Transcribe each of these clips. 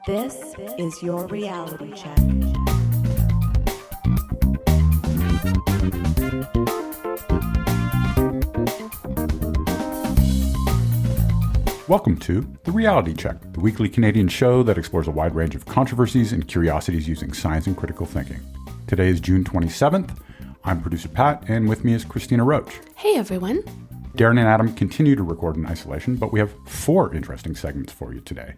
This is your reality check. Welcome to The Reality Check, the weekly Canadian show that explores a wide range of controversies and curiosities using science and critical thinking. Today is June 27th. I'm producer Pat, and with me is Cristina Roach. Hey, everyone. Darren and Adam continue to record in isolation, but we have 4 interesting segments for you today.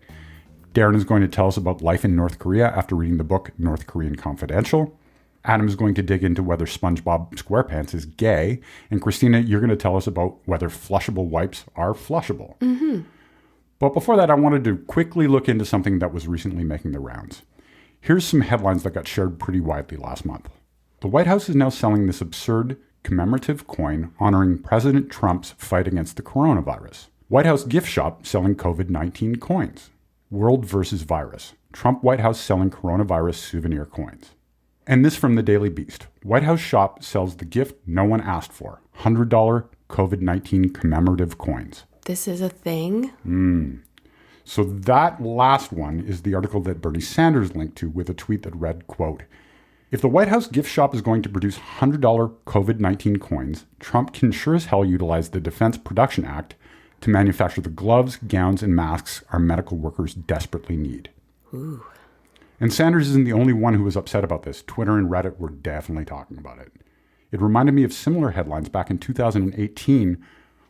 Darren is going to tell us about life in North Korea after reading the book North Korean Confidential. Adam is going to dig into whether SpongeBob SquarePants is gay. And Cristina, you're going to tell us about whether flushable wipes are flushable. Mm-hmm. But before that, I wanted to quickly look into something that was recently making the rounds. Here's some headlines that got shared pretty widely last month. The White House is now selling this absurd commemorative coin honoring President Trump's fight against the coronavirus. White House gift shop selling COVID-19 coins. World versus virus. Trump White House selling coronavirus souvenir coins. And this from the Daily Beast. White House shop sells the gift no one asked for. $100 COVID-19 commemorative coins. This is a thing? So that last one is the article that Bernie Sanders linked to with a tweet that read, quote, "If the White House gift shop is going to produce $100 COVID-19 coins, Trump can sure as hell utilize the Defense Production Act to manufacture the gloves, gowns, and masks our medical workers desperately need." Ooh. And Sanders isn't the only one who was upset about this. Twitter and Reddit were definitely talking about it. It reminded me of similar headlines back in 2018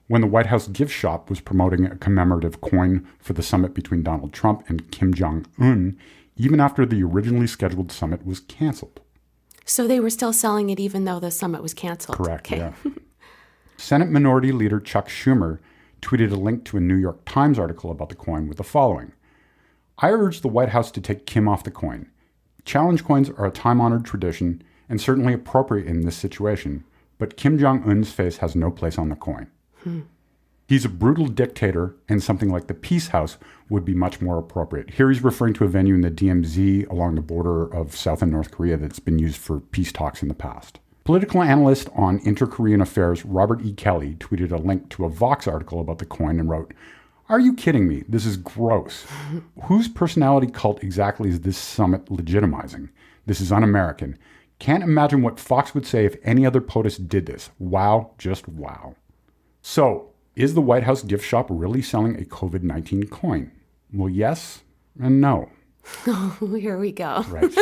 when the White House gift shop was promoting a commemorative coin for the summit between Donald Trump and Kim Jong-un, even after the originally scheduled summit was canceled. So they were still selling it even though the summit was canceled? Correct, okay. Yeah. Senate Minority Leader Chuck Schumer tweeted a link to a New York Times article about the coin with the following. "I urge the White House to take Kim off the coin. Challenge coins are a time-honored tradition and certainly appropriate in this situation, but Kim Jong-un's face has no place on the coin. He's a brutal dictator, and something like the Peace House would be much more appropriate." Here he's referring to a venue in the DMZ along the border of South and North Korea that's been used for peace talks in the past. Political analyst on inter-Korean affairs Robert E. Kelly tweeted a link to a Vox article about the coin and wrote, "Are you kidding me? This is gross. Whose personality cult exactly is this summit legitimizing? This is un-American. Can't imagine what Fox would say if any other POTUS did this. Wow, just wow." So, is the White House gift shop really selling a COVID-19 coin? Well, yes and no. Oh, here we go. Right.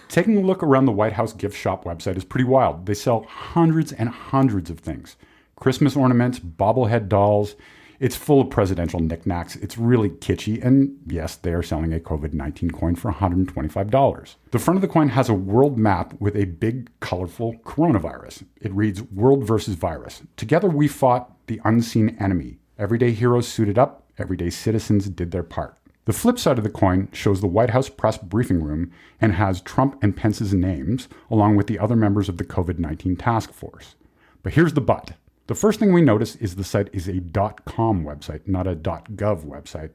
Taking a look around the White House gift shop website is pretty wild. They sell hundreds and hundreds of things. Christmas ornaments, bobblehead dolls. It's full of presidential knickknacks. It's really kitschy. And yes, they are selling a COVID-19 coin for $125. The front of the coin has a world map with a big, colorful coronavirus. It reads, "World versus virus. Together we fought the unseen enemy. Everyday heroes suited up. Everyday citizens did their part." The flip side of the coin shows the White House press briefing room and has Trump and Pence's names, along with the other members of the COVID-19 task force. But here's the but. The first thing we notice is the site is a .com website, not a .gov website,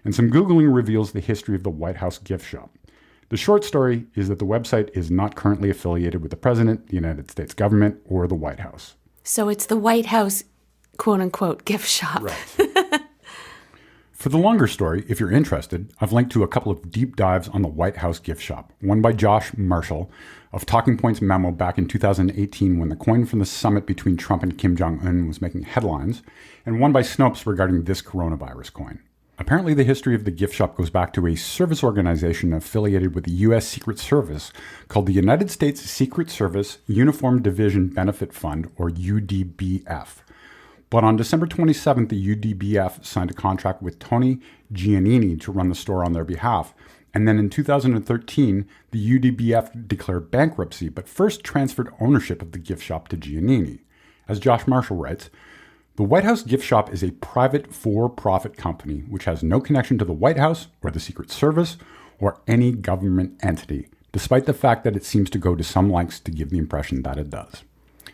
and some Googling reveals the history of the White House gift shop. The short story is that the website is not currently affiliated with the President, the United States government, or the White House. So it's the White House, quote-unquote, gift shop. Right. For the longer story, if you're interested, I've linked to a couple of deep dives on the White House gift shop. One by Josh Marshall of Talking Points memo back in 2018 when the coin from the summit between Trump and Kim Jong-un was making headlines, and one by Snopes regarding this coronavirus coin. Apparently the history of the gift shop goes back to a service organization affiliated with the U.S. Secret Service called the United States Secret Service Uniform Division Benefit Fund, or UDBF. But on December 27th, the UDBF signed a contract with Tony Giannini to run the store on their behalf. And then in 2013, the UDBF declared bankruptcy, but first transferred ownership of the gift shop to Giannini. As Josh Marshall writes, "The White House gift shop is a private for-profit company which has no connection to the White House or the Secret Service or any government entity, despite the fact that it seems to go to some lengths to give the impression that it does."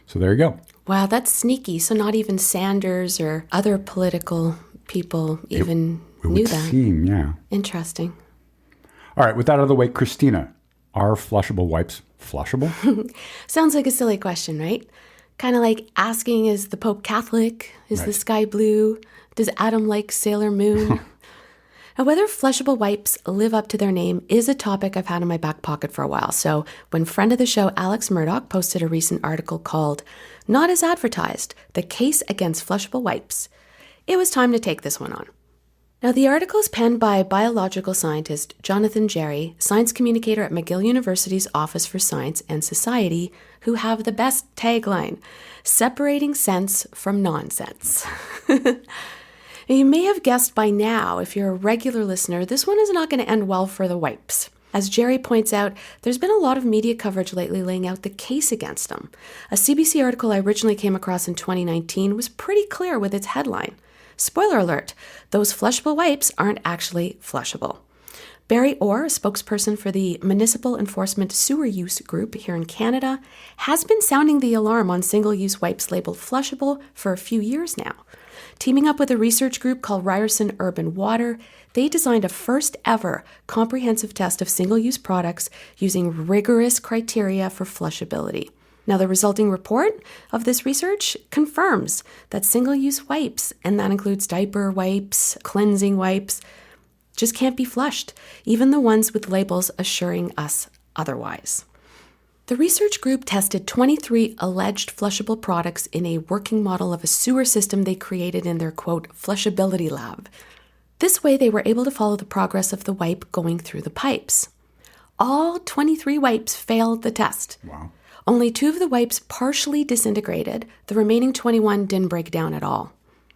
So there you go. Wow, that's sneaky. So not even Sanders or other political people even knew that. It would seem, yeah. Interesting. All right, with that out of the way, Cristina, are flushable wipes flushable? Sounds like a silly question, right? Kind of like asking, is the Pope Catholic? Is the sky blue? Does Adam like Sailor Moon? Now, whether flushable wipes live up to their name is a topic I've had in my back pocket for a while. So when friend of the show Alex Murdoch posted a recent article called "Not as Advertised, The Case Against Flushable Wipes," it was time to take this one on. Now, the article is penned by biological scientist Jonathan Jerry, science communicator at McGill University's Office for Science and Society, who have the best tagline, "Separating sense from nonsense." You may have guessed by now, if you're a regular listener, this one is not going to end well for the wipes. As Jerry points out, there's been a lot of media coverage lately laying out the case against them. A CBC article I originally came across in 2019 was pretty clear with its headline. Spoiler alert, those flushable wipes aren't actually flushable. Barry Orr, a spokesperson for the Municipal Enforcement Sewer Use Group here in Canada, has been sounding the alarm on single-use wipes labeled flushable for a few years now. Teaming up with a research group called Ryerson Urban Water, they designed a first-ever comprehensive test of single-use products using rigorous criteria for flushability. Now, the resulting report of this research confirms that single-use wipes, and that includes diaper wipes, cleansing wipes, just can't be flushed, even the ones with labels assuring us otherwise. The research group tested 23 alleged flushable products in a working model of a sewer system they created in their, quote, flushability lab. This way, they were able to follow the progress of the wipe going through the pipes. All 23 wipes failed the test. Wow. Only 2 of the wipes partially disintegrated. The remaining 21 didn't break down at all.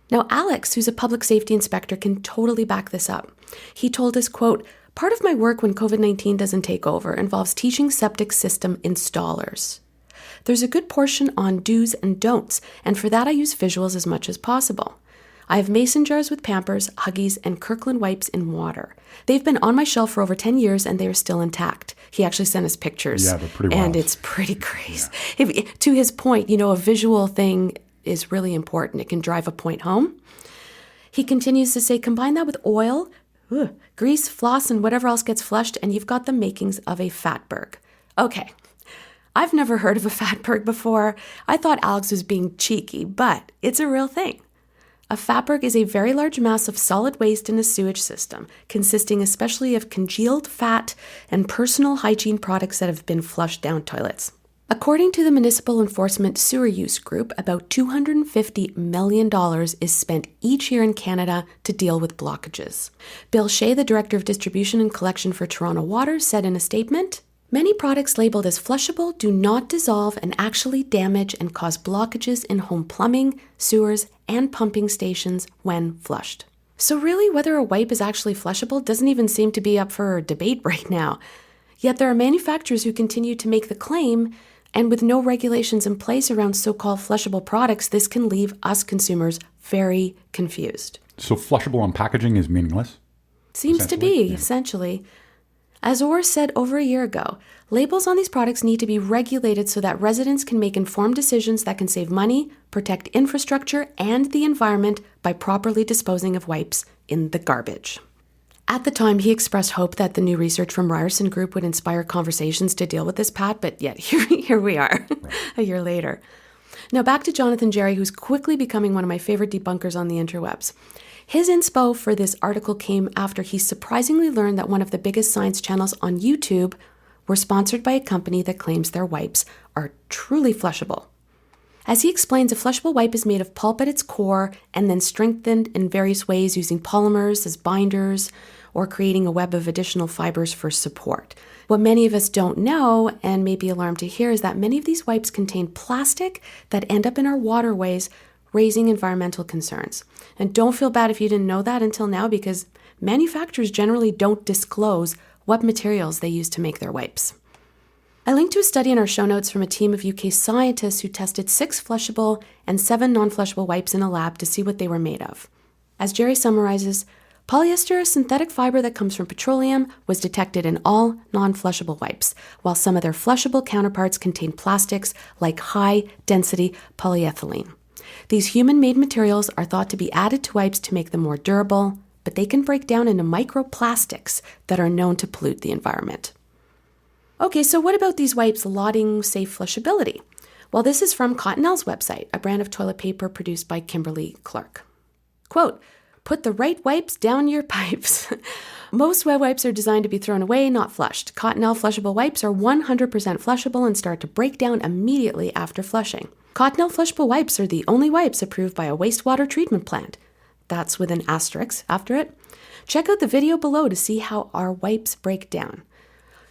Now, Alex, who's a public safety inspector, can totally back this up. He told us, quote, "Part of my work when COVID-19 doesn't take over involves teaching septic system installers. There's a good portion on do's and don'ts, and for that I use visuals as much as possible. I have mason jars with Pampers, Huggies, and Kirkland wipes in water. They've been on my shelf for over 10 years and they are still intact." He actually sent us pictures. Yeah, they're pretty wild. And it's pretty crazy. Yeah. To his point, a visual thing is really important. It can drive a point home. He continues to say, combine that with oil, grease, floss, and whatever else gets flushed, and you've got the makings of a fatberg. Okay, I've never heard of a fatberg before. I thought Alex was being cheeky, but it's a real thing. A fatberg is a very large mass of solid waste in a sewage system, consisting especially of congealed fat and personal hygiene products that have been flushed down toilets. According to the Municipal Enforcement Sewer Use Group, about $250 million is spent each year in Canada to deal with blockages. Bill Shea, the Director of Distribution and Collection for Toronto Water, said in a statement, "Many products labeled as flushable do not dissolve and actually damage and cause blockages in home plumbing, sewers, and pumping stations when flushed." So really, whether a wipe is actually flushable doesn't even seem to be up for debate right now. Yet there are manufacturers who continue to make the claim, and with no regulations in place around so-called flushable products, this can leave us consumers very confused. So flushable on packaging is meaningless? Seems to be, essentially. As Orr said over a year ago, labels on these products need to be regulated so that residents can make informed decisions that can save money, protect infrastructure and the environment by properly disposing of wipes in the garbage. At the time, he expressed hope that the new research from Ryerson Group would inspire conversations to deal with this, Pat, but yet here we are, a year later. Now back to Jonathan Jerry, who's quickly becoming one of my favorite debunkers on the interwebs. His inspo for this article came after he surprisingly learned that one of the biggest science channels on YouTube were sponsored by a company that claims their wipes are truly flushable. As he explains, a flushable wipe is made of pulp at its core and then strengthened in various ways using polymers as binders or creating a web of additional fibers for support. What many of us don't know and may be alarmed to hear is that many of these wipes contain plastic that end up in our waterways, raising environmental concerns. And don't feel bad if you didn't know that until now, because manufacturers generally don't disclose what materials they use to make their wipes. I linked to a study in our show notes from a team of UK scientists who tested 6 flushable and 7 non-flushable wipes in a lab to see what they were made of. As Jerry summarizes, polyester, a synthetic fiber that comes from petroleum, was detected in all non-flushable wipes, while some of their flushable counterparts contain plastics like high-density polyethylene. These human-made materials are thought to be added to wipes to make them more durable, but they can break down into microplastics that are known to pollute the environment. Okay, so what about these wipes lauding safe flushability? Well, this is from Cottonelle's website, a brand of toilet paper produced by Kimberly Clark. Quote, Put the right wipes down your pipes. Most wet wipes are designed to be thrown away, not flushed. Cottonelle flushable wipes are 100% flushable and start to break down immediately after flushing. Cottonelle flushable wipes are the only wipes approved by a wastewater treatment plant. That's with an asterisk after it. Check out the video below to see how our wipes break down.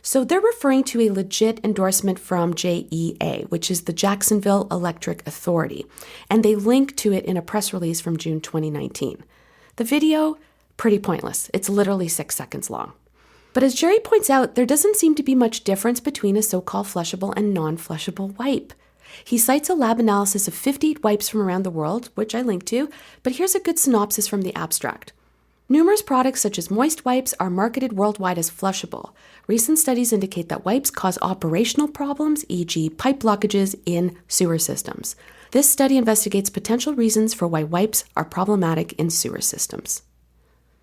So they're referring to a legit endorsement from JEA, which is the Jacksonville Electric Authority, and they link to it in a press release from June 2019. The video, pretty pointless. It's literally 6 seconds long. But as Jerry points out, there doesn't seem to be much difference between a so-called flushable and non-flushable wipe. He cites a lab analysis of 58 wipes from around the world, which I linked to, but here's a good synopsis from the abstract. Numerous products such as moist wipes are marketed worldwide as flushable. Recent studies indicate that wipes cause operational problems, e.g. pipe blockages in sewer systems. This study investigates potential reasons for why wipes are problematic in sewer systems.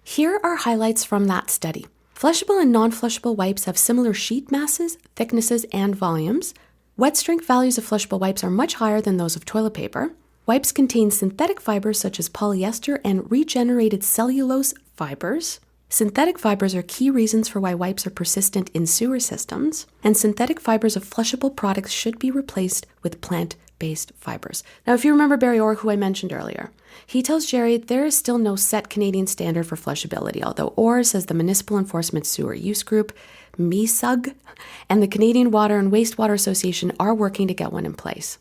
Here are highlights from that study. Flushable and non-flushable wipes have similar sheet masses, thicknesses, and volumes. Wet strength values of flushable wipes are much higher than those of toilet paper. Wipes contain synthetic fibers such as polyester and regenerated cellulose fibers. Synthetic fibers are key reasons for why wipes are persistent in sewer systems, and synthetic fibers of flushable products should be replaced with plant-based fibers. Now, if you remember Barry Orr, who I mentioned earlier, he tells Jerry there is still no set Canadian standard for flushability, although Orr says the Municipal Enforcement Sewer Use Group, MISUG, and the Canadian Water and Wastewater Association are working to get one in place.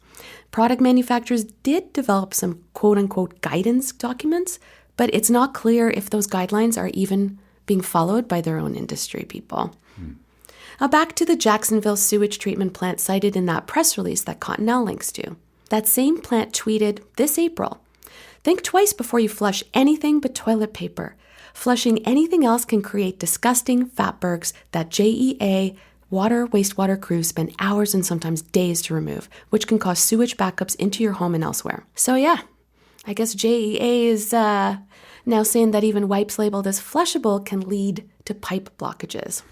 Product manufacturers did develop some quote-unquote guidance documents, but it's not clear if those guidelines are even being followed by their own industry people. Now back to the Jacksonville sewage treatment plant cited in that press release that Cottonelle links to. That same plant tweeted this April, "Think twice before you flush anything but toilet paper. Flushing anything else can create disgusting fatbergs that JEA water wastewater crews spend hours and sometimes days to remove, which can cause sewage backups into your home and elsewhere." So yeah, I guess JEA is now saying that even wipes labeled as flushable can lead to pipe blockages.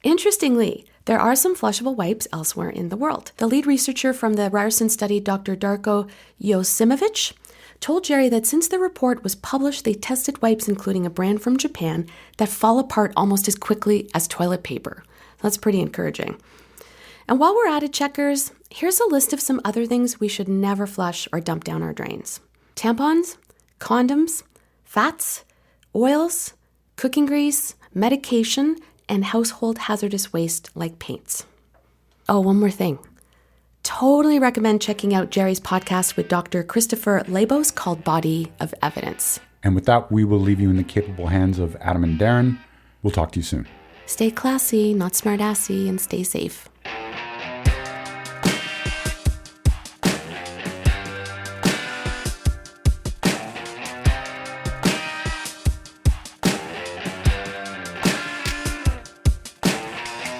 Interestingly, there are some flushable wipes elsewhere in the world. The lead researcher from the Ryerson study, Dr. Darko Josimovich, told Jerry that since the report was published, they tested wipes, including a brand from Japan, that fall apart almost as quickly as toilet paper. That's pretty encouraging. And while we're at it, checkers, here's a list of some other things we should never flush or dump down our drains. Tampons, condoms, fats, oils, cooking grease, medication, and household hazardous waste like paints. Oh, one more thing. Totally recommend checking out Jerry's podcast with Dr. Christopher Labos called Body of Evidence. And with that, we will leave you in the capable hands of Adam and Darren. We'll talk to you soon. Stay classy, not smart-assy, and stay safe.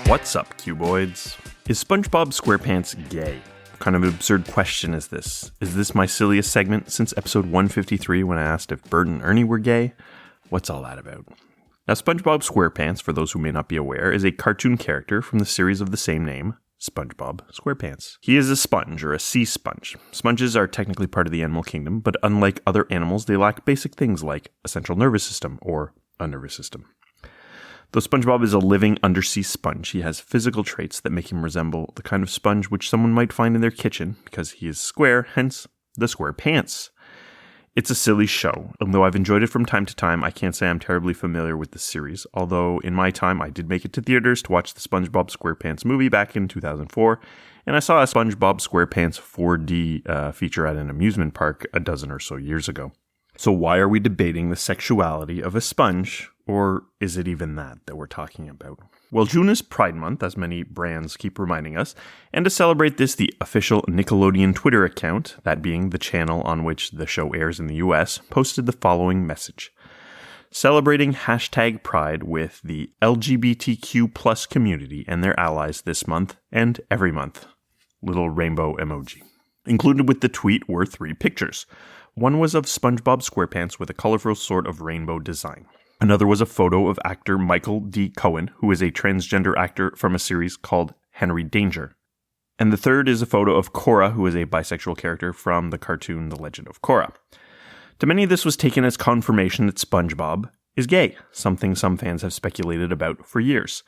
What's up, cuboids? Is SpongeBob SquarePants gay? What kind of absurd question is this? Is this my silliest segment since episode 153 when I asked if Bert and Ernie were gay? What's all that about? Now, SpongeBob SquarePants, for those who may not be aware, is a cartoon character from the series of the same name, SpongeBob SquarePants. He is a sponge, or a sea sponge. Sponges are technically part of the animal kingdom, but unlike other animals, they lack basic things like a central nervous system, or a nervous system. Though SpongeBob is a living undersea sponge, he has physical traits that make him resemble the kind of sponge which someone might find in their kitchen, because he is square, hence the square pants. It's a silly show, and though I've enjoyed it from time to time, I can't say I'm terribly familiar with the series, although in my time I did make it to theaters to watch the SpongeBob SquarePants movie back in 2004, and I saw a SpongeBob SquarePants 4D feature at an amusement park a dozen or so years ago. So why are we debating the sexuality of a sponge, or is it even that we're talking about? Well, June is Pride Month, as many brands keep reminding us, and to celebrate this, the official Nickelodeon Twitter account, that being the channel on which the show airs in the US, posted the following message. Celebrating #Pride with the LGBTQ+ community and their allies this month and every month. Little rainbow emoji. Included with the tweet were 3 pictures. One was of SpongeBob SquarePants with a colorful sort of rainbow design. Another was a photo of actor Michael D. Cohen, who is a transgender actor from a series called Henry Danger. And the third is a photo of Korra, who is a bisexual character from the cartoon The Legend of Korra. To many, this was taken as confirmation that SpongeBob is gay, something some fans have speculated about for years.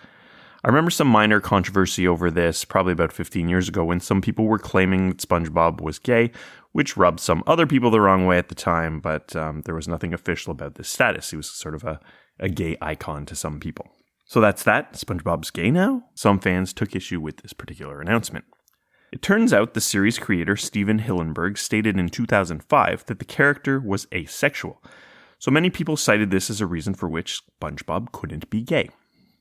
I remember some minor controversy over this probably about 15 years ago when some people were claiming that SpongeBob was gay, which rubbed some other people the wrong way at the time, but there was nothing official about this status. He was sort of a gay icon to some people. So that's that. SpongeBob's gay now? Some fans took issue with this particular announcement. It turns out the series creator Stephen Hillenburg stated in 2005 that the character was asexual. So many people cited this as a reason for which SpongeBob couldn't be gay.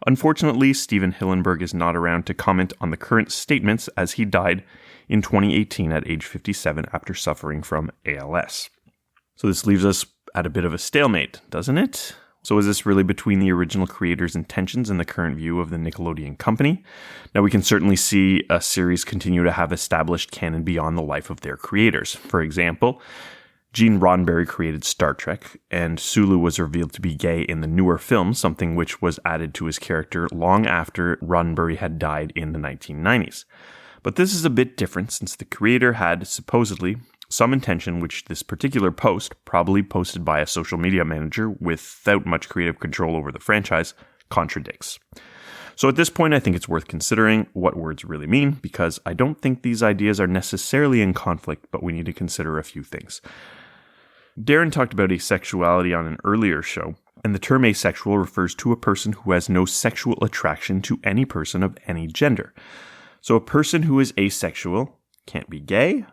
Unfortunately, Stephen Hillenburg is not around to comment on the current statements as he died in 2018 at age 57 after suffering from ALS. So this leaves us at a bit of a stalemate, doesn't it? So is this really between the original creator's intentions and the current view of the Nickelodeon company? Now, we can certainly see a series continue to have established canon beyond the life of their creators. For example, Gene Roddenberry created Star Trek, and Sulu was revealed to be gay in the newer film, something which was added to his character long after Roddenberry had died in the 1990s. But this is a bit different since the creator had, supposedly, some intention which this particular post, probably posted by a social media manager without much creative control over the franchise, contradicts. So at this point, I think it's worth considering what words really mean, because I don't think these ideas are necessarily in conflict, but we need to consider a few things. Darren talked about asexuality on an earlier show, and the term asexual refers to a person who has no sexual attraction to any person of any gender. So a person who is asexual can't be gay?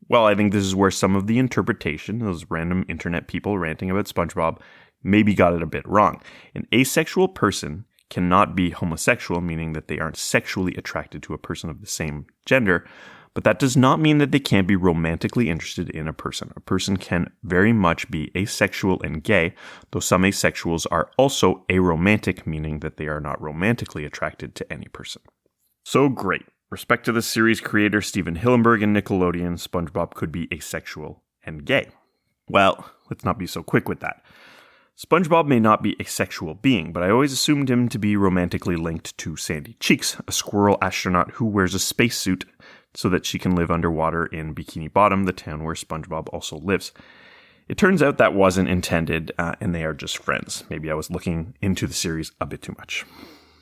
Well, I think this is where some of the interpretation, those random internet people ranting about SpongeBob, maybe got it a bit wrong. An asexual person cannot be homosexual, meaning that they aren't sexually attracted to a person of the same gender, but that does not mean that they can't be romantically interested in a person. A person can very much be asexual and gay, though some asexuals are also aromantic, meaning that they are not romantically attracted to any person. So great. Respect to the series creator Stephen Hillenburg and Nickelodeon, SpongeBob could be asexual and gay. Well, let's not be so quick with that. SpongeBob may not be a sexual being, but I always assumed him to be romantically linked to Sandy Cheeks, a squirrel astronaut who wears a spacesuit so that she can live underwater in Bikini Bottom, the town where SpongeBob also lives. It turns out that wasn't intended, and they are just friends. Maybe I was looking into the series a bit too much.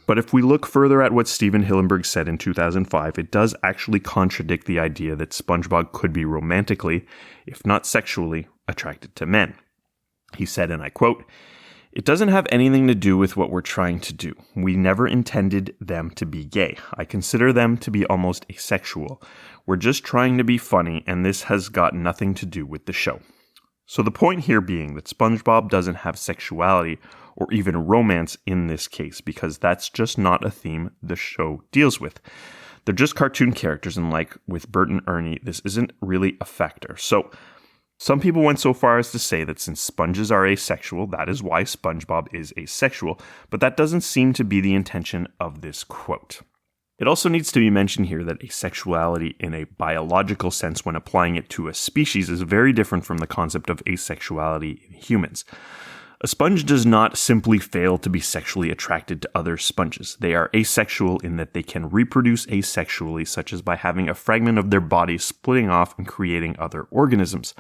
But if we look further at what Stephen Hillenburg said in 2005, it does actually contradict the idea that SpongeBob could be romantically, if not sexually, attracted to men. He said, and I quote, "It doesn't have anything to do with what we're trying to do. We never intended them to be gay. I consider them to be almost asexual. We're just trying to be funny, and this has got nothing to do with the show." So the point here being that SpongeBob doesn't have sexuality or even romance in this case, because that's just not a theme the show deals with. They're just cartoon characters, and like with Bert and Ernie, this isn't really a factor. So some people went so far as to say that since sponges are asexual, that is why SpongeBob is asexual, but that doesn't seem to be the intention of this quote. It also needs to be mentioned here that asexuality in a biological sense when applying it to a species is very different from the concept of asexuality in humans. A sponge does not simply fail to be sexually attracted to other sponges. They are asexual in that they can reproduce asexually, such as by having a fragment of their body splitting off and creating other organisms.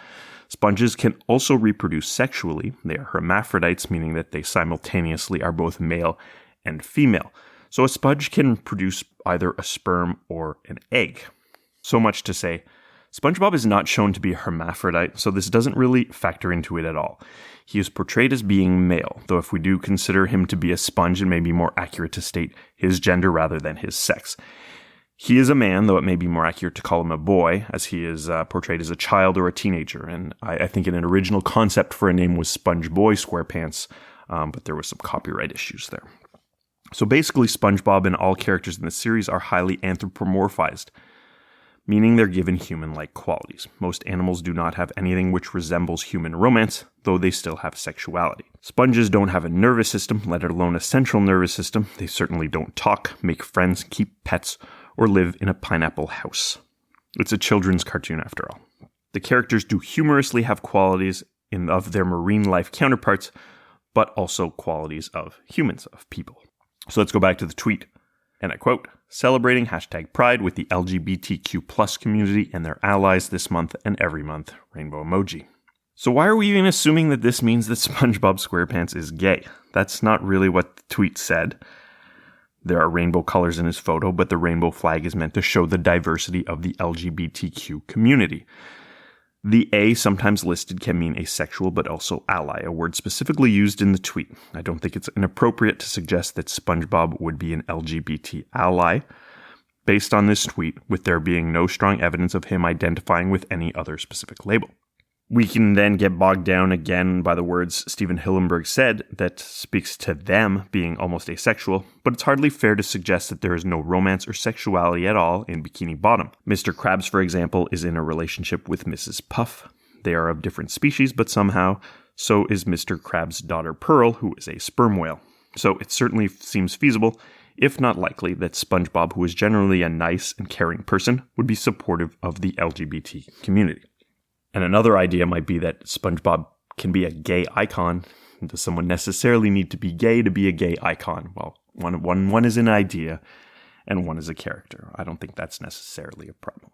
Sponges can also reproduce sexually. They are hermaphrodites, meaning that they simultaneously are both male and female. So a sponge can produce either a sperm or an egg. So much to say, SpongeBob is not shown to be a hermaphrodite, so this doesn't really factor into it at all. He is portrayed as being male, though if we do consider him to be a sponge, it may be more accurate to state his gender rather than his sex. He is a man, though it may be more accurate to call him a boy, as he is portrayed as a child or a teenager, and I think an original concept for a name was SpongeBob SquarePants, but there was some copyright issues there. So basically, SpongeBob and all characters in the series are highly anthropomorphized, meaning they're given human-like qualities. Most animals do not have anything which resembles human romance, though they still have sexuality. Sponges don't have a nervous system, let alone a central nervous system. They certainly don't talk, make friends, keep pets, or live in a pineapple house. It's a children's cartoon after all. The characters do humorously have qualities of their marine life counterparts, but also qualities of humans, of people. So let's go back to the tweet. And I quote, "Celebrating #Pride with the LGBTQ+ community and their allies this month and every month, rainbow emoji." So why are we even assuming that this means that SpongeBob SquarePants is gay? That's not really what the tweet said. There are rainbow colors in his photo, but the rainbow flag is meant to show the diversity of the LGBTQ community. The A sometimes listed can mean asexual, but also ally, a word specifically used in the tweet. I don't think it's inappropriate to suggest that SpongeBob would be an LGBT ally, based on this tweet, with there being no strong evidence of him identifying with any other specific label. We can then get bogged down again by the words Stephen Hillenburg said that speaks to them being almost asexual, but it's hardly fair to suggest that there is no romance or sexuality at all in Bikini Bottom. Mr. Krabs, for example, is in a relationship with Mrs. Puff. They are of different species, but somehow so is Mr. Krabs' daughter Pearl, who is a sperm whale. So it certainly seems feasible, if not likely, that SpongeBob, who is generally a nice and caring person, would be supportive of the LGBT community. And another idea might be that SpongeBob can be a gay icon. Does someone necessarily need to be gay to be a gay icon? Well, one is an idea and one is a character. I don't think that's necessarily a problem.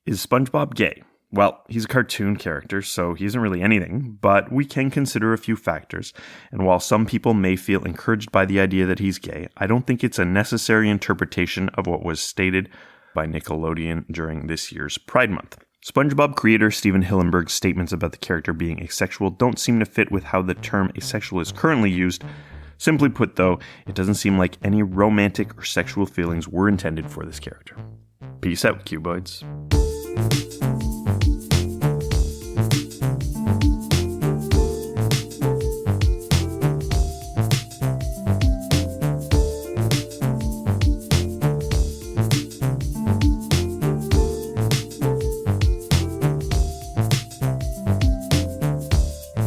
Is SpongeBob gay? Well, he's a cartoon character, so he isn't really anything, but we can consider a few factors. And while some people may feel encouraged by the idea that he's gay, I don't think it's a necessary interpretation of what was stated by Nickelodeon during this year's Pride Month. SpongeBob creator Stephen Hillenburg's statements about the character being asexual don't seem to fit with how the term asexual is currently used. Simply put, though, it doesn't seem like any romantic or sexual feelings were intended for this character. Peace out, cuboids.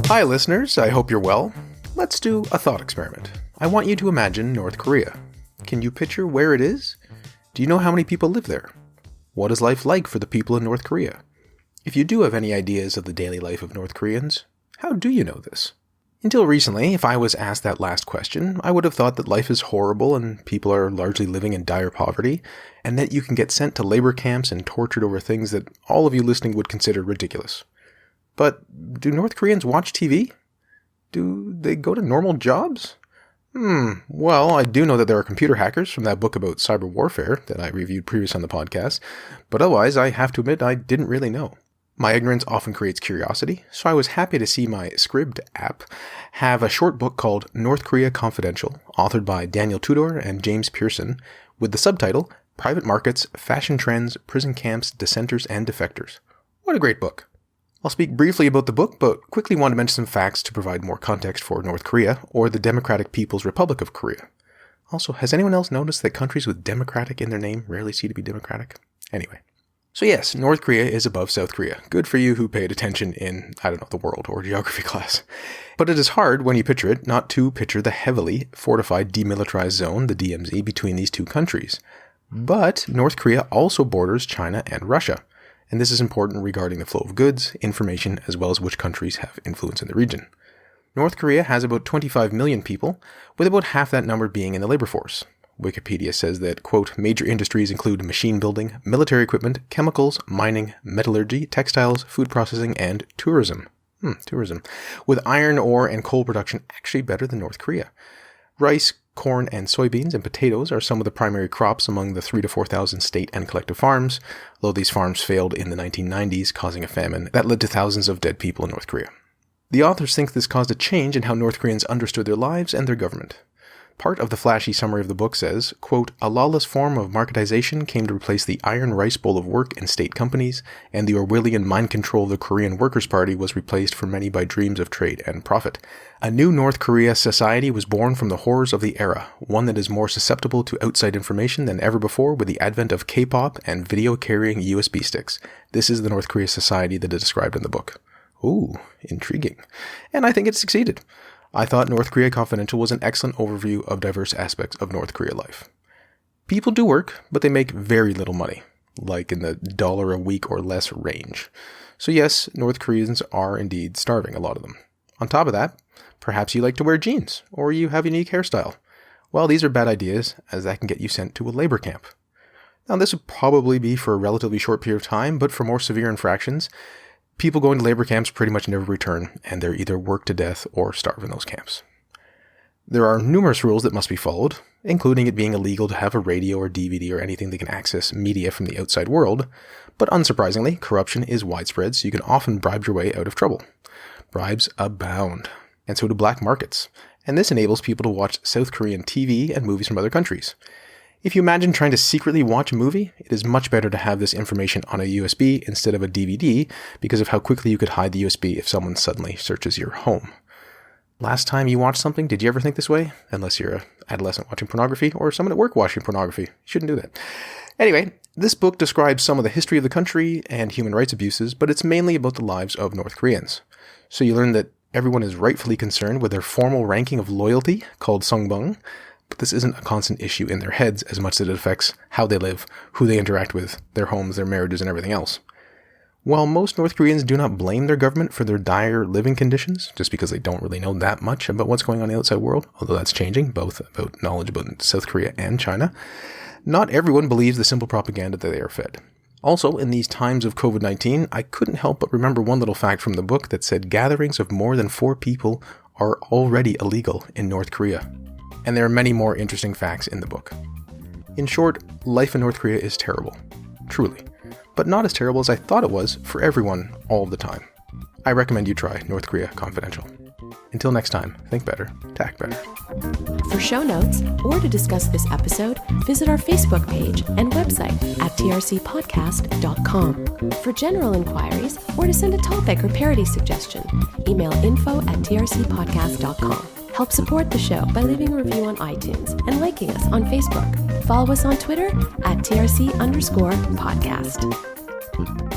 Hi listeners, I hope you're well. Let's do a thought experiment. I want you to imagine North Korea. Can you picture where it is? Do you know how many people live there? What is life like for the people in North Korea? If you do have any ideas of the daily life of North Koreans, how do you know this? Until recently, if I was asked that last question, I would have thought that life is horrible and people are largely living in dire poverty, and that you can get sent to labor camps and tortured over things that all of you listening would consider ridiculous. But do North Koreans watch TV? Do they go to normal jobs? Well, I do know that there are computer hackers from that book about cyber warfare that I reviewed previously on the podcast, but otherwise I have to admit I didn't really know. My ignorance often creates curiosity, so I was happy to see my Scribd app have a short book called North Korea Confidential, authored by Daniel Tudor and James Pearson, with the subtitle Private Markets, Fashion Trends, Prison Camps, Dissenters, and Defectors. What a great book. I'll speak briefly about the book, but quickly want to mention some facts to provide more context for North Korea, or the Democratic People's Republic of Korea. Also, has anyone else noticed that countries with democratic in their name rarely seem to be democratic? Anyway. So yes, North Korea is above South Korea. Good for you who paid attention in, the world or geography class. But it is hard, when you picture it, not to picture the heavily fortified demilitarized zone, the DMZ, between these two countries. But North Korea also borders China and Russia. And this is important regarding the flow of goods, information, as well as which countries have influence in the region. North Korea has about 25 million people, with about half that number being in the labor force. Wikipedia says that, quote, major industries include machine building, military equipment, chemicals, mining, metallurgy, textiles, food processing, and tourism. Tourism. With iron ore and coal production actually better than North Korea. Rice, corn, and soybeans and potatoes are some of the primary crops among the 3,000 to 4,000 state and collective farms, though these farms failed in the 1990s, causing a famine that led to thousands of dead people in North Korea. The authors think this caused a change in how North Koreans understood their lives and their government. Part of the flashy summary of the book says, quote, a lawless form of marketization came to replace the iron rice bowl of work in state companies, and the Orwellian mind control of the Korean Workers' Party was replaced for many by dreams of trade and profit. A new North Korea society was born from the horrors of the era, one that is more susceptible to outside information than ever before with the advent of K-pop and video-carrying USB sticks. This is the North Korea society that is described in the book. Ooh, intriguing. And I think it succeeded. I thought North Korea Confidential was an excellent overview of diverse aspects of North Korea life. People do work, but they make very little money, like in the $1 a week or less range. So yes, North Koreans are indeed starving, a lot of them. On top of that, perhaps you like to wear jeans, or you have a unique hairstyle. Well, these are bad ideas, as that can get you sent to a labor camp. Now, this would probably be for a relatively short period of time, but for more severe infractions, people going to labor camps pretty much never return, and they're either worked to death or starve in those camps. There are numerous rules that must be followed, including it being illegal to have a radio or DVD or anything that can access media from the outside world, but unsurprisingly, corruption is widespread, so you can often bribe your way out of trouble. Bribes abound, and so do black markets, and this enables people to watch South Korean TV and movies from other countries. If you imagine trying to secretly watch a movie, it is much better to have this information on a USB instead of a DVD because of how quickly you could hide the USB if someone suddenly searches your home. Last time you watched something, did you ever think this way? Unless you're an adolescent watching pornography or someone at work watching pornography. You shouldn't do that. Anyway, this book describes some of the history of the country and human rights abuses, but it's mainly about the lives of North Koreans. So you learn that everyone is rightfully concerned with their formal ranking of loyalty, called songbong, but this isn't a constant issue in their heads as much as it affects how they live, who they interact with, their homes, their marriages, and everything else. While most North Koreans do not blame their government for their dire living conditions, just because they don't really know that much about what's going on in the outside world, although that's changing, both about knowledge about South Korea and China, not everyone believes the simple propaganda that they are fed. Also, in these times of COVID-19, I couldn't help but remember one little fact from the book that said gatherings of more than 4 people are already illegal in North Korea. And there are many more interesting facts in the book. In short, life in North Korea is terrible. Truly. But not as terrible as I thought it was for everyone all the time. I recommend you try North Korea Confidential. Until next time, think better, tack better. For show notes or to discuss this episode, visit our Facebook page and website at trcpodcast.com. For general inquiries or to send a topic or parody suggestion, email info@trcpodcast.com. Help support the show by leaving a review on iTunes and liking us on Facebook. Follow us on Twitter at @TRC_podcast.